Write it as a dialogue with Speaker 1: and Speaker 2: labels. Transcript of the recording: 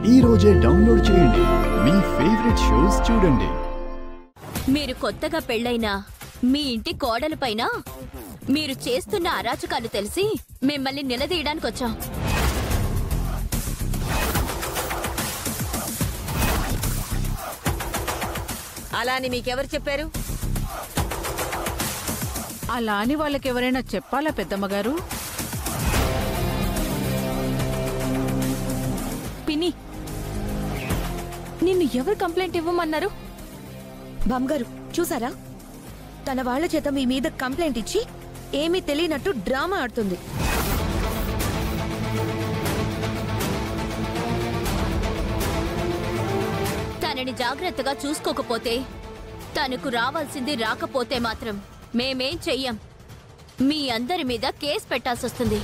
Speaker 1: ఈ రోజే డౌన్లోడ్ చేయండి, మీ ఫేవరెట్ షోస్ చూడండి.
Speaker 2: మీరు కొత్తగా పెళ్ళైనా మీ ఇంటి కోడల పైన మీరు చేస్తున్న అరాచకాలు తెలిసి మిమ్మల్ని నిలదీయడానికి వచ్చాం.
Speaker 3: అలా అని మీకెవరు చెప్పారు?
Speaker 4: అలా అని వాళ్ళకెవరైనా చెప్పాలా పెద్దమ్మగారు?
Speaker 2: పిన్ని, నిన్ను ఎవరు కంప్లైంట్ ఇవ్వమన్నారు?
Speaker 5: బామ్గారు చూసారా, తన వాళ్ల చేత మీ మీద కంప్లైంట్ ఇచ్చి ఏమీ తెలియనట్టు డ్రామా ఆడుతుంది.
Speaker 2: తనని జాగ్రత్తగా చూసుకోకపోతే, తనకు రావాల్సింది రాకపోతే మాత్రం మేమేం చెయ్యం. మీ అందరి మీద కేసు పెట్టాల్సొస్తుంది.